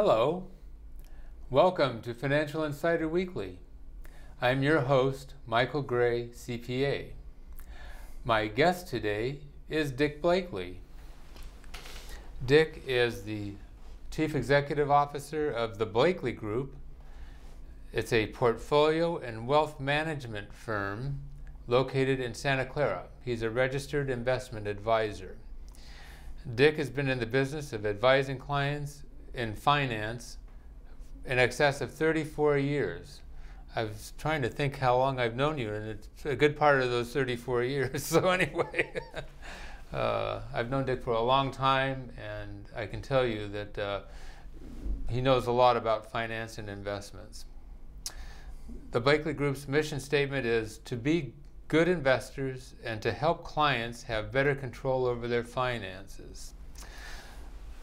Hello, welcome to Financial Insider Weekly. I'm your host, Michael Gray, CPA. My guest today is Dick Blakeley. Dick is the Chief Executive Officer of the Blakeley Group. It's a portfolio and wealth management firm located in Santa Clara. He's a registered investment advisor. Dick has been in the business of advising clients in finance in excess of 34 years. I was trying to think how long I've known you, and it's a good part of those 34 years. So anyway, I've known Dick for a long time, and I can tell you that he knows a lot about finance and investments. The Blakeley Group's mission statement is to be good investors and to help clients have better control over their finances.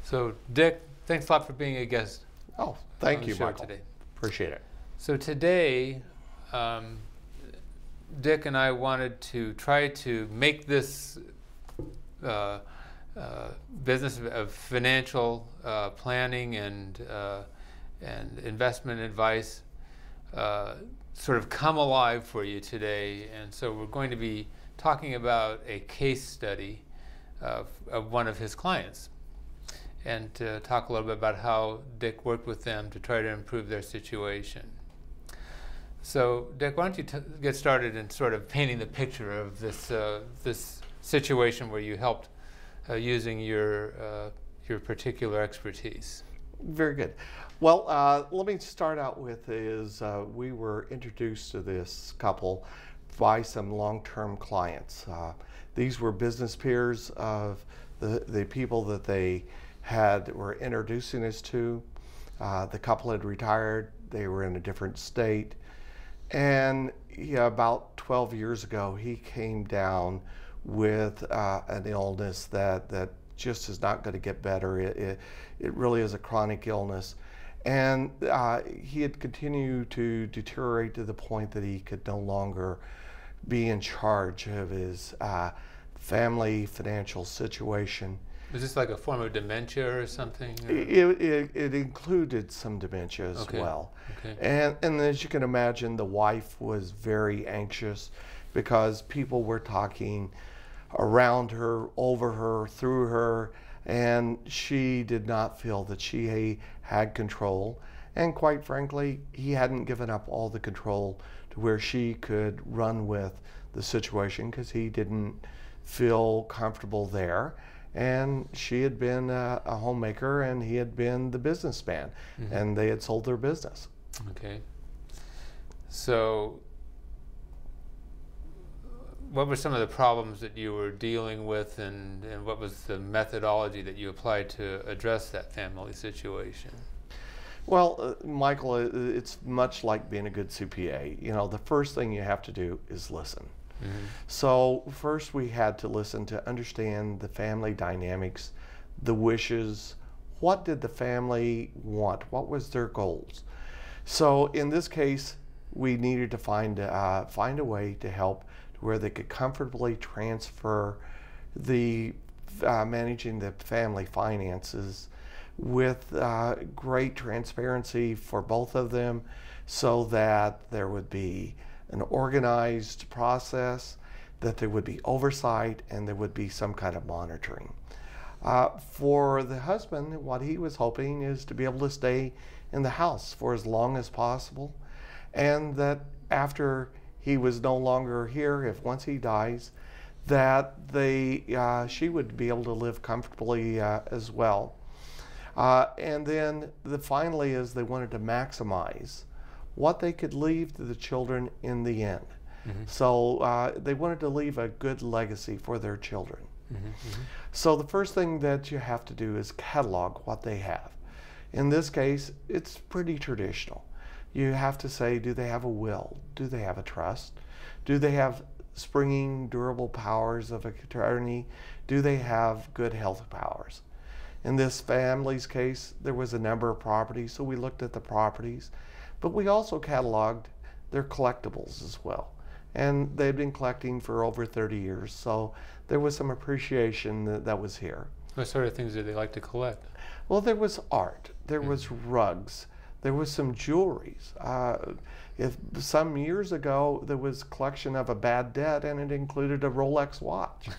So Dick, thanks a lot for being a guest. Oh, thank you, Michael. Today. Appreciate it. So today, Dick and I wanted to try to make this business of financial planning and investment advice sort of come alive for you today. And so we're going to be talking about a case study of one of his clients, and to talk a little bit about how Dick worked with them to try to improve their situation. So Dick, why don't you get started in sort of painting the picture of this this situation where you helped using your particular expertise. Very good. Well, let me start out with is we were introduced to this couple by some long-term clients. These were business peers of the people that they were introducing us to. The couple had retired. They were in a different state. And about 12 years ago, he came down with an illness that just is not going to get better. It really is a chronic illness. And he had continued to deteriorate to the point that he could no longer be in charge of his family financial situation. Was this like a form of dementia or something? Or? It included some dementia as well. Okay. And as you can imagine, the wife was very anxious because people were talking around her, over her, through her, and she did not feel that she had control. And quite frankly, he hadn't given up all the control to where she could run with the situation because he didn't feel comfortable there. And she had been a homemaker and he had been the businessman, and they had sold their business. Okay. So what were some of the problems that you were dealing with, and what was the methodology that you applied to address that family situation? Well, Michael, it's much like being a good CPA. You know, the first thing you have to do is listen. So first we had to listen to understand the family dynamics, the wishes. What did the family want? What was their goals? So in this case, we needed to find a way to help to where they could comfortably transfer the managing the family finances with great transparency for both of them, so that there would be an organized process, that there would be oversight, and there would be some kind of monitoring. For the husband, what he was hoping is to be able to stay in the house for as long as possible, and that after he was no longer here, if once he dies, that she would be able to live comfortably as well. And then finally is they wanted to maximize what they could leave to the children in the end. So they wanted to leave a good legacy for their children. So the first thing that you have to do is catalog what they have. In this case, it's pretty traditional. You have to say, do they have a will? Do they have a trust? Do they have springing durable powers of attorney? Do they have good health powers? In this family's case, there was a number of properties, so we looked at the properties, but we also cataloged their collectibles as well. And they'd been collecting for over 30 years, so there was some appreciation that was here. What sort of things did they like to collect? Well, there was art. there was rugs, there was some jewelries. If some years ago there was a collection of a bad debt and it included a Rolex watch.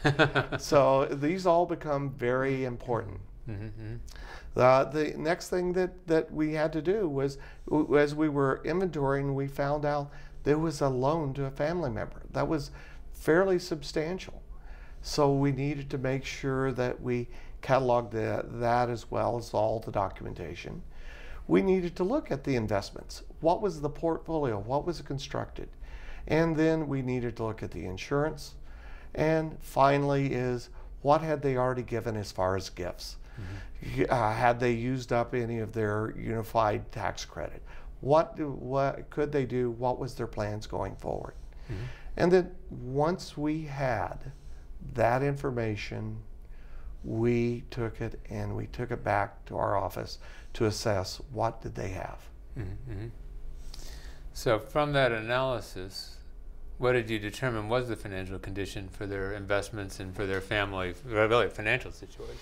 So these all become very important. Mm-hmm. The next thing that we had to do was, as we were inventorying, we found out there was a loan to a family member that was fairly substantial. So we needed to make sure that we cataloged that as well as all the documentation. We needed to look at the investments. What was the portfolio? What was it constructed? And then we needed to look at the insurance. And finally is, what had they already given as far as gifts? Mm-hmm. Had they used up any of their unified tax credit? What could they do? What was their plans going forward? Mm-hmm. And then once we had that information, we took it and we took it back to our office to assess what did they have. Mm-hmm. So from that analysis, what did you determine was the financial condition for their investments and for their family, really financial situation?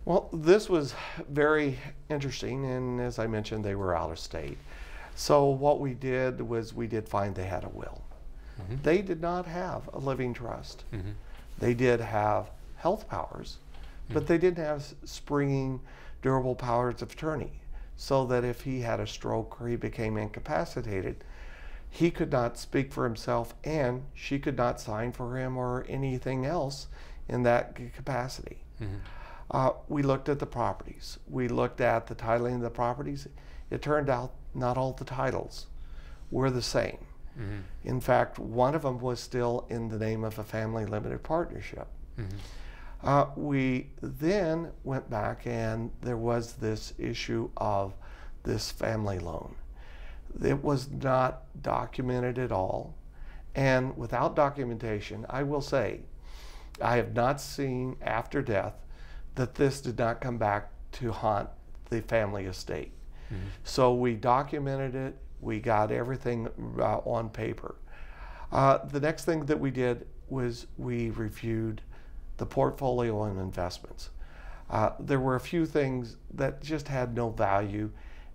Well, this was very interesting, and as I mentioned, they were out of state. So what we did was we did find they had a will. Mm-hmm. They did not have a living trust. Mm-hmm. They did have health powers, but they didn't have springing durable powers of attorney, so that if he had a stroke or he became incapacitated, he could not speak for himself and she could not sign for him or anything else in that capacity. Mm-hmm. We looked at the properties. We looked at the titling of the properties. It turned out not all the titles were the same. Mm-hmm. In fact, one of them was still in the name of a family limited partnership. Mm-hmm. We then went back and there was this issue of this family loan. It was not documented at all. And without documentation, I will say, I have not seen after death that this did not come back to haunt the family estate. Mm-hmm. So we documented it, we got everything on paper. The next thing that we did was we reviewed the portfolio and investments. There were a few things that just had no value,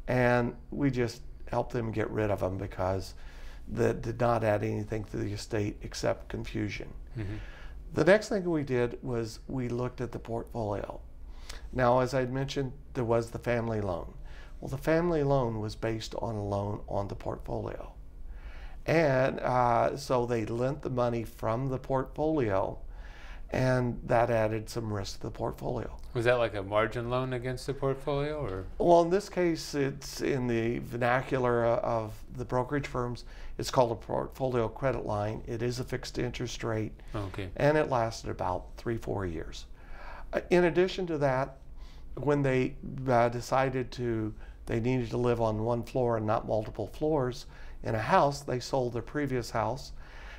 and we just helped them get rid of them because that did not add anything to the estate except confusion. Mm-hmm. The next thing we did was we looked at the portfolio. Now, as I mentioned, there was the family loan. Well, the family loan was based on a loan on the portfolio. And so they lent the money from the portfolio, and that added some risk to the portfolio. Was that like a margin loan against the portfolio, or? Well, in this case, it's in the vernacular of the brokerage firms, it's called a portfolio credit line. It is a fixed interest rate, okay, and it lasted about 3-4 years. In addition to that, when they decided they needed to live on one floor and not multiple floors in a house, they sold their previous house,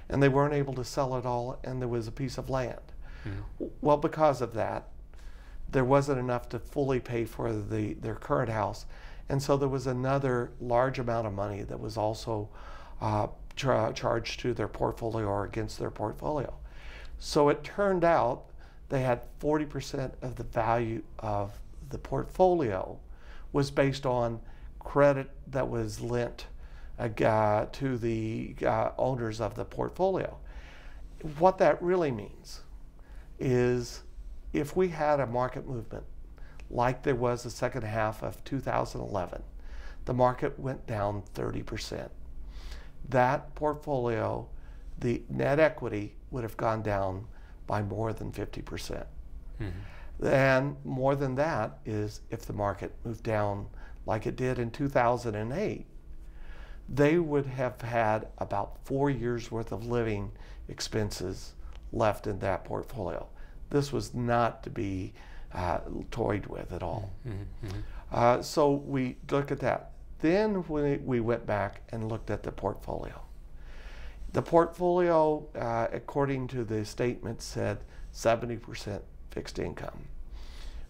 and they weren't able to sell it all, and there was a piece of land. Mm-hmm. Well, because of that, there wasn't enough to fully pay for their current house, and so there was another large amount of money that was also charged to their portfolio or against their portfolio. So it turned out they had 40% of the value of the portfolio was based on credit that was lent to the owners of the portfolio. What that really means is if we had a market movement like there was the second half of 2011, the market went down 30%. That portfolio, the net equity would have gone down by more than 50%. Mm-hmm. And more than that is if the market moved down like it did in 2008, they would have had about 4 years worth of living expenses left in that portfolio. This was not to be toyed with at all. Mm-hmm. So we look at that. Then we went back and looked at the portfolio. The portfolio, according to the statement, said 70% fixed income.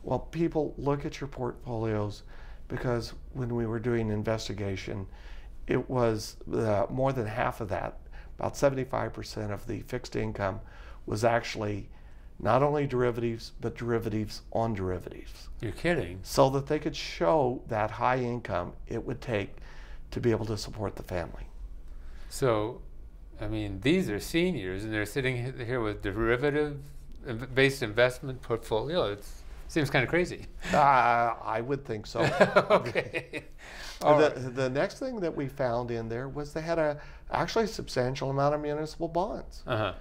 Well, people look at your portfolios because when we were doing investigation, it was more than half of that, about 75% of the fixed income was actually not only derivatives, but derivatives on derivatives. You're kidding. So that they could show that high income it would take to be able to support the family. So, I mean, these are seniors, and they're sitting here with derivative-based investment portfolio. It seems kind of crazy. I would think so. Okay. The next thing that we found in there was they had actually a substantial amount of municipal bonds. Uh-huh.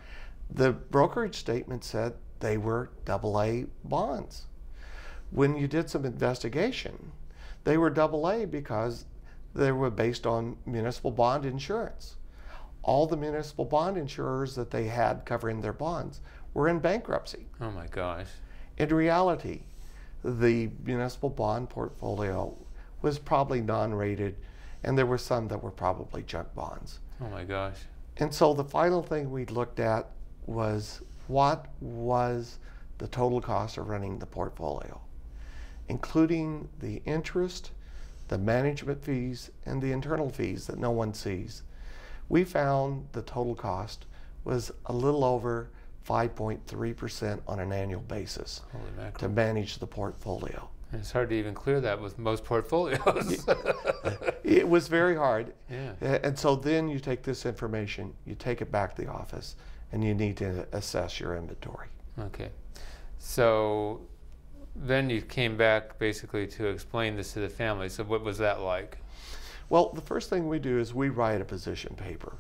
The brokerage statement said they were AA bonds. When you did some investigation, they were AA because they were based on municipal bond insurance. All the municipal bond insurers that they had covering their bonds were in bankruptcy. Oh my gosh. In reality, the municipal bond portfolio was probably non-rated, and there were some that were probably junk bonds. Oh my gosh. And so the final thing we looked at was what was the total cost of running the portfolio, including the interest, the management fees, and the internal fees that no one sees. We found the total cost was a little over 5.3% on an annual basis to manage the portfolio. And it's hard to even clear that with most portfolios. It was very hard. Yeah. And so then you take this information, you take it back to the office, and you need to assess your inventory. Okay. So then you came back basically to explain this to the family. So what was that like? Well, the first thing we do is we write a position paper.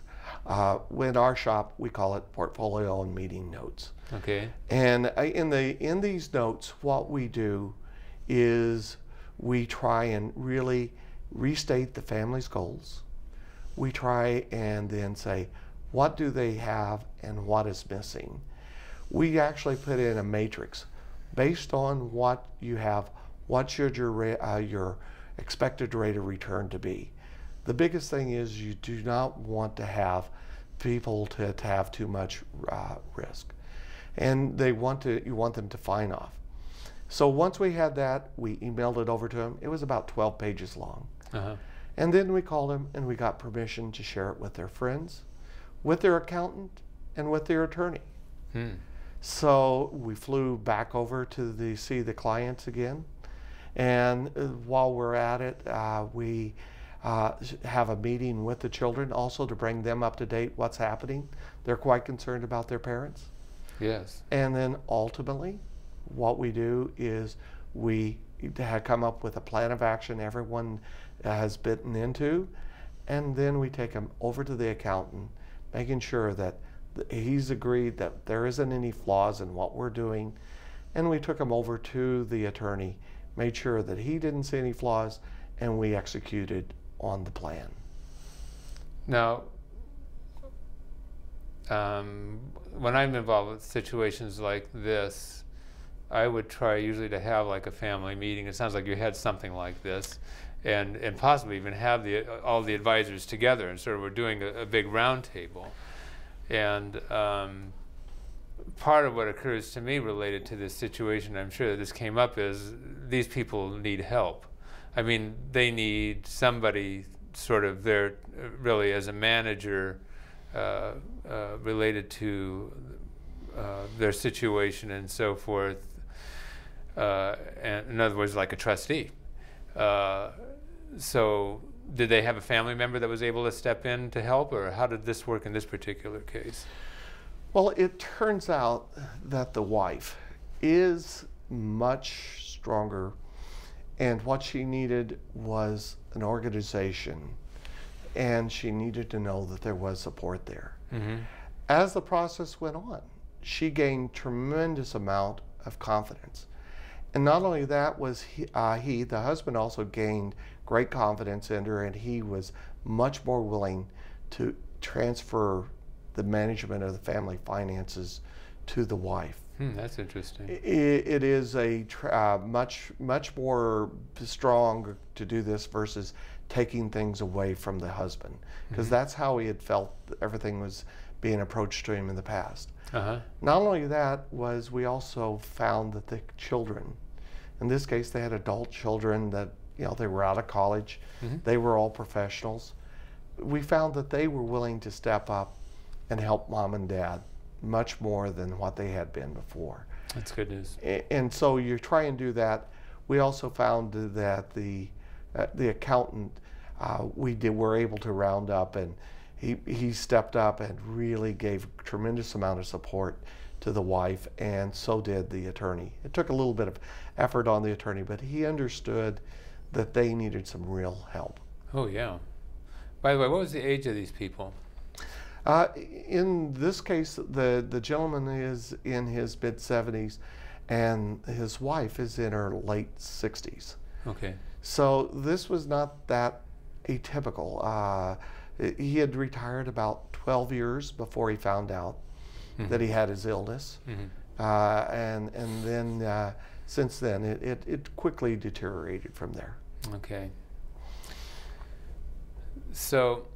In our shop, we call it portfolio and meeting notes. Okay. And in these notes, what we do is we try and really restate the family's goals. We try and then say, what do they have and what is missing? We actually put in a matrix based on what you have. What should your expected rate of return to be? The biggest thing is you do not want to have people to have too much risk, and you want them to sign off. So once we had that, we emailed it over to them. It was about 12 pages long. Uh-huh. And then we called them and we got permission to share it with their friends, with their accountant, and with their attorney. So we flew back over to see the clients again. And while we're at it, we have a meeting with the children also to bring them up to date what's happening. They're quite concerned about their parents. Yes. And then ultimately, what we do is we come up with a plan of action everyone has bitten into, and then we take them over to the accountant, making sure that he's agreed that there isn't any flaws in what we're doing, and we took them over to the attorney, made sure that he didn't see any flaws, and we executed on the plan. Now, when I'm involved with situations like this, I would try usually to have like a family meeting. It sounds like you had something like this, and possibly even have all the advisors together, and sort of we're doing a big round table. And part of what occurs to me related to this situation, I'm sure that this came up, is these people need help. I mean, they need somebody sort of there really as a manager related to their situation and so forth. And in other words, like a trustee. So did they have a family member that was able to step in to help, or how did this work in this particular case? Well, it turns out that the wife is much stronger, and what she needed was an organization, and she needed to know that there was support there. Mm-hmm. As the process went on, she gained tremendous amount of confidence. And not only that was the husband also gained great confidence in her, and he was much more willing to transfer the management of the family finances to the wife. That's interesting. It is a much more strong to do this versus taking things away from the husband, because that's how he had felt everything was being approached to him in the past. Uh-huh. Not only that, was we also found that the children, in this case they had adult children that, you know, they were out of college, they were all professionals. We found that they were willing to step up and help mom and dad much more than what they had been before. That's good news. And so you try and do that. We also found that the accountant were able to round up, and he stepped up and really gave a tremendous amount of support to the wife, and so did the attorney. It took a little bit of effort on the attorney, but he understood that they needed some real help. Oh, yeah. By the way, what was the age of these people? In this case, the gentleman is in his mid-70s, and his wife is in her late 60s. Okay. So this was not that atypical. He had retired about 12 years before he found out that he had his illness. And then since then, it quickly deteriorated from there. Okay. So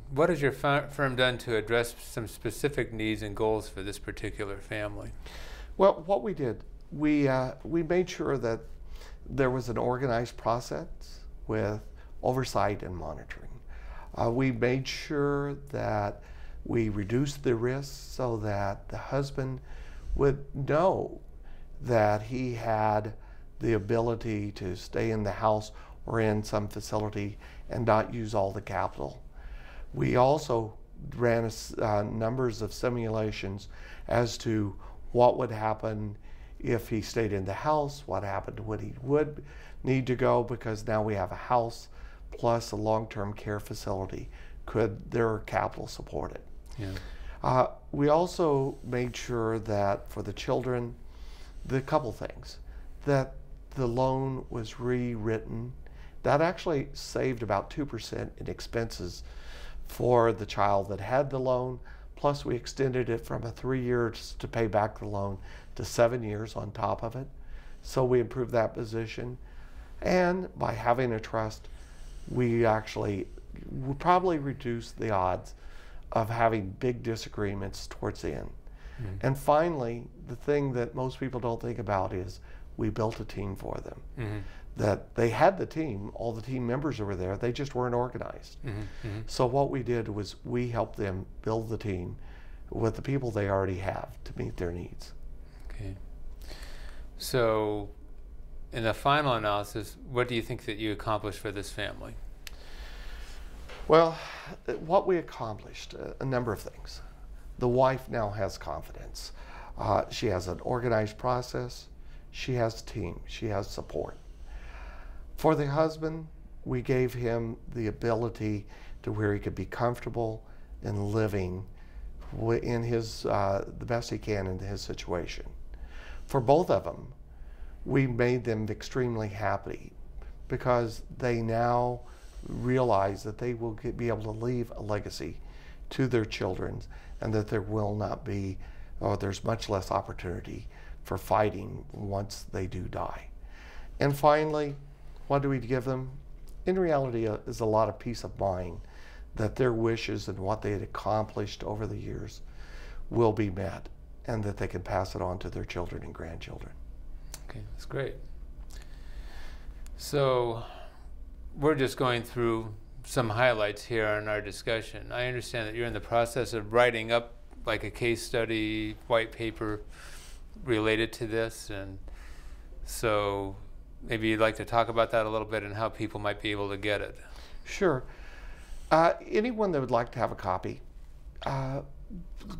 what has your firm done to address some specific needs and goals for this particular family? Well, what we did, we made sure that there was an organized process with oversight and monitoring. We made sure that we reduced the risks so that the husband would know that he had the ability to stay in the house or in some facility and not use all the capital. We also ran numbers of simulations as to what would happen if he stayed in the house, what happened when he would need to go, because now we have a house plus a long-term care facility. Could their capital support it? Yeah. We also made sure that for the children, the couple things, that the loan was rewritten. That actually saved about 2% in expenses for the child that had the loan. Plus we extended it from 3 years to pay back the loan to 7 years on top of it. So we improved that position. And by having a trust, we actually probably reduced the odds of having big disagreements towards the end. And finally, the thing that most people don't think about is we built a team for them. That they had the team, all the team members were there, they just weren't organized. So what we did was we helped them build the team with the people they already have to meet their needs. Okay. So in the final analysis, what do you think that you accomplished for this family? Well, what we accomplished, a number of things. The wife now has confidence. She has an organized process. She has a team. She has support. For the husband, we gave him the ability to where he could be comfortable in living in his the best he can in his situation. For both of them, we made them extremely happy because they now realize that they will be able to leave a legacy to their children, and that there will not be, or there's much less opportunity for fighting once they do die. And finally, what do we give them? In reality, is a lot of peace of mind that their wishes and what they had accomplished over the years will be met, and that they can pass it on to their children and grandchildren. Okay, that's great. So we're just going through some highlights here in our discussion. I understand that you're in the process of writing up like a case study, white paper related to this, and so maybe you'd like to talk about that a little bit and how people might be able to get it. Sure. Anyone that would like to have a copy,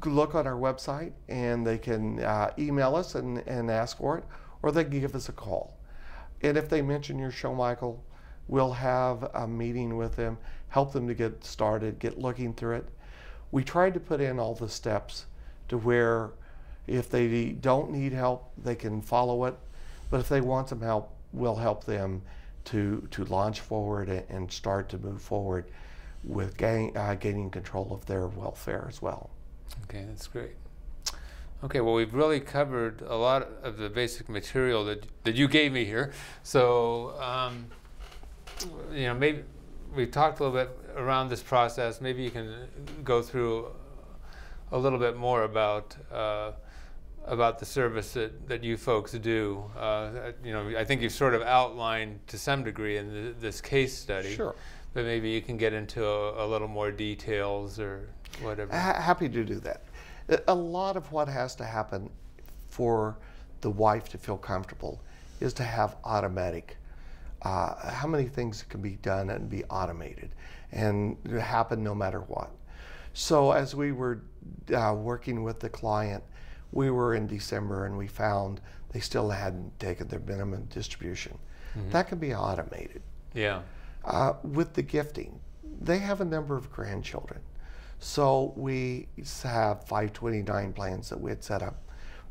look on our website, and they can email us and ask for it, or they can give us a call. And if they mention your show, Michael, we'll have a meeting with them, help them to get started, get looking through it. We tried to put in all the steps to where if they don't need help, they can follow it. But if they want some help, we'll help them to launch forward and start to move forward with gaining control of their welfare as well. Okay, that's great. Okay, well, we've really covered a lot of the basic material that you gave me here. So, you know, maybe we've talked a little bit around this process. Maybe you can go through a little bit more about the service that you folks do. You know, I think you've sort of outlined to some degree in this case study. Sure. But maybe you can get into a little more details or whatever. Happy to do that. A lot of what has to happen for the wife to feel comfortable is to have automatic, how many things can be done and be automated and happen no matter what. So as we were working with the client, we were in December and we found they still hadn't taken their minimum distribution. That can be automated. Yeah. With the gifting, they have a number of grandchildren. So we have 529 plans that we had set up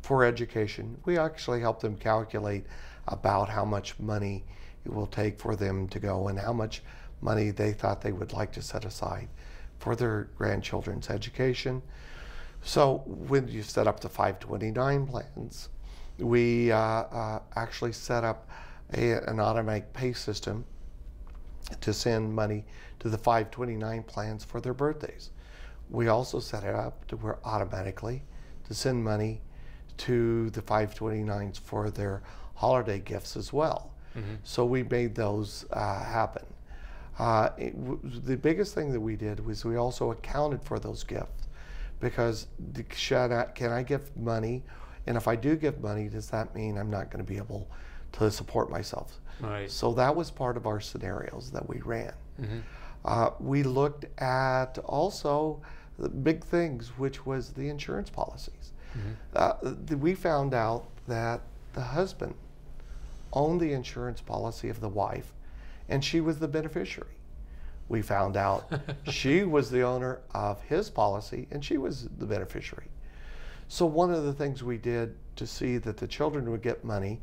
for education. We actually helped them calculate about how much money it will take for them to go and how much money they thought they would like to set aside for their grandchildren's education. So when you set up the 529 plans, we actually set up an automatic pay system to send money to the 529 plans for their birthdays. We also set it up to where automatically to send money to the 529s for their holiday gifts as well. So we made those happen. The biggest thing that we did was we also accounted for those gifts, because can I give money? And if I do give money, does that mean I'm not going to be able to support myself? Right. So that was part of our scenarios that we ran. We looked at also the big things, which was the insurance policies. We found out that the husband owned the insurance policy of the wife, and she was the beneficiary. We found out she was the owner of his policy, and she was the beneficiary. So one of the things we did to see that the children would get money,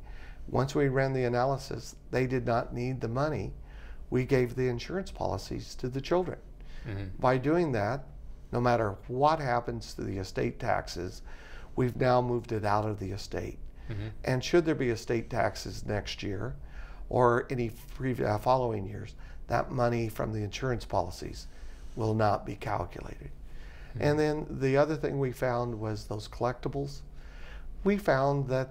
once we ran the analysis, they did not need the money. We gave the insurance policies to the children. By doing that, no matter what happens to the estate taxes, we've now moved it out of the estate. And should there be estate taxes next year or any following years, that money from the insurance policies will not be calculated. And then the other thing we found was those collectibles. We found that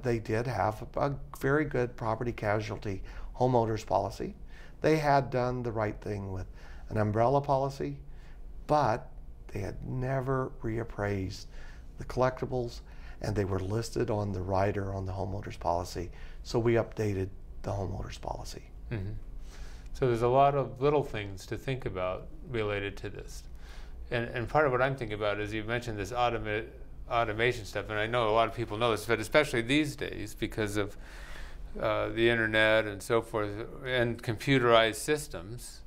they did have a very good property casualty homeowners policy. They had done the right thing with an umbrella policy, but they had never reappraised the collectibles, and they were listed on the rider on the homeowners policy. So we updated the homeowners policy. So there's a lot of little things to think about related to this. And part of what I'm thinking about is you mentioned this automation stuff, and I know a lot of people know this, but especially these days because of the internet and so forth, and computerized systems,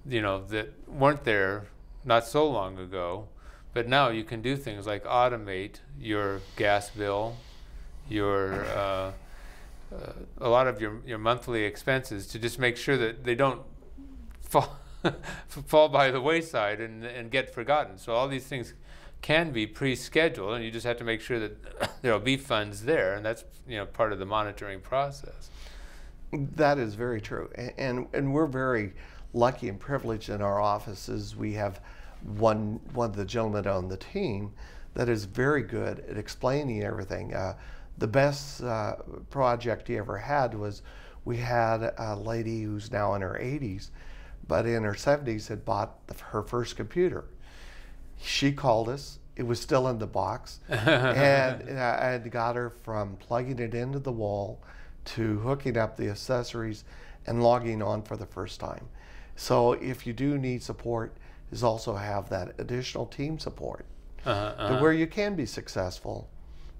you know, that weren't there not so long ago. But now you can do things like automate your gas bill, your a lot of your monthly expenses, to just make sure that they don't fall by the wayside and get forgotten. So all these things can be pre-scheduled, and you just have to make sure that there'll be funds there, and that's, you know, part of the monitoring process. That is very true, and we're very lucky and privileged in our offices. We have one of the gentlemen on the team that is very good at explaining everything. The best project he ever had was, we had a lady who's now in her 80s, but in her 70s had bought her first computer. She called us. It was still in the box, and I had got her from plugging it into the wall to hooking up the accessories and logging on for the first time. So if you do need support, is also have that additional team support to where you can be successful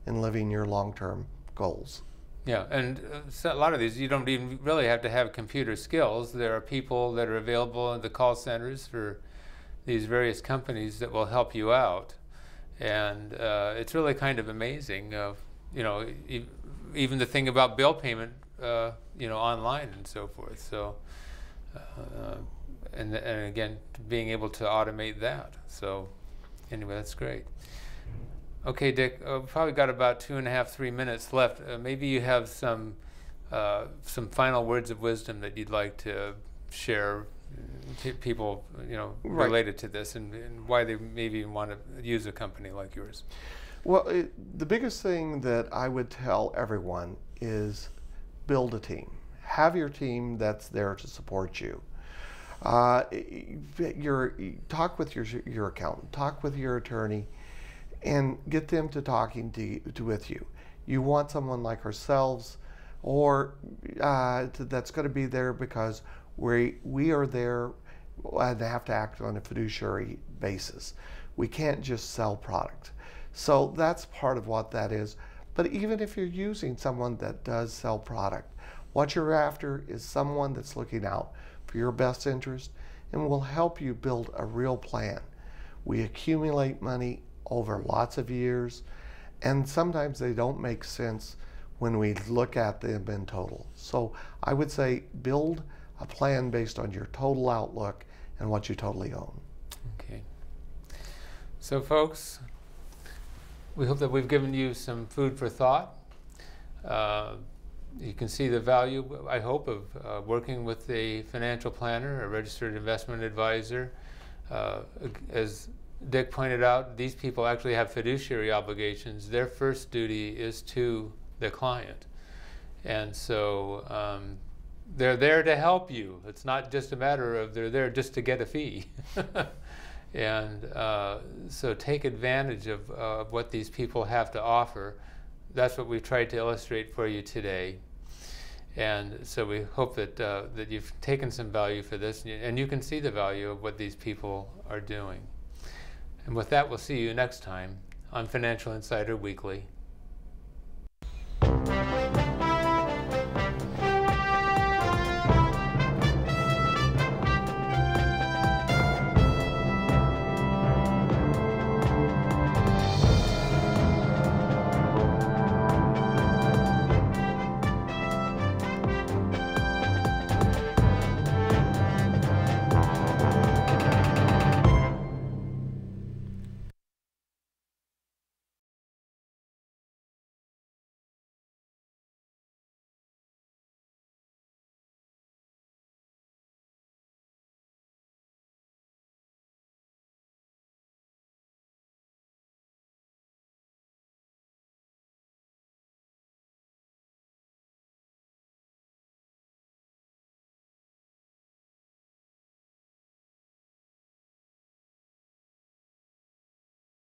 in living your long-term goals. Yeah, and so a lot of these, you don't even really have to have computer skills. There are people that are available in the call centers for these various companies that will help you out. And it's really kind of amazing, you know, even the thing about bill payment, you know, online and so forth. So, and again, being able to automate that. So anyway, that's great. Okay, Dick, we've probably got about 2.5, 3 minutes left. Maybe you have some final words of wisdom that you'd like to share to people, you know, related to this, and why they maybe want to use a company like yours. Well, the biggest thing that I would tell everyone is build a team. Have your team that's there to support you. Talk with your accountant, talk with your attorney, and get them to talking with you. You want someone like ourselves, or that's going to be there because we are there and have to act on a fiduciary basis. We can't just sell product. So that's part of what that is. But even if you're using someone that does sell product, what you're after is someone that's looking out for your best interest and will help you build a real plan. We accumulate money over lots of years, and sometimes they don't make sense when we look at them in total. So I would say build a plan based on your total outlook and what you totally own. Okay. So folks, we hope that we've given you some food for thought. You can see the value, I hope, of working with a financial planner, a registered investment advisor. As Dick pointed out, these people actually have fiduciary obligations. Their first duty is to the client. And so they're there to help you. It's not just a matter of they're there just to get a fee. And so take advantage of what these people have to offer. That's what we've tried to illustrate for you today. And so we hope that, that you've taken some value for this, and you can see the value of what these people are doing. And with that, we'll see you next time on Financial Insider Weekly.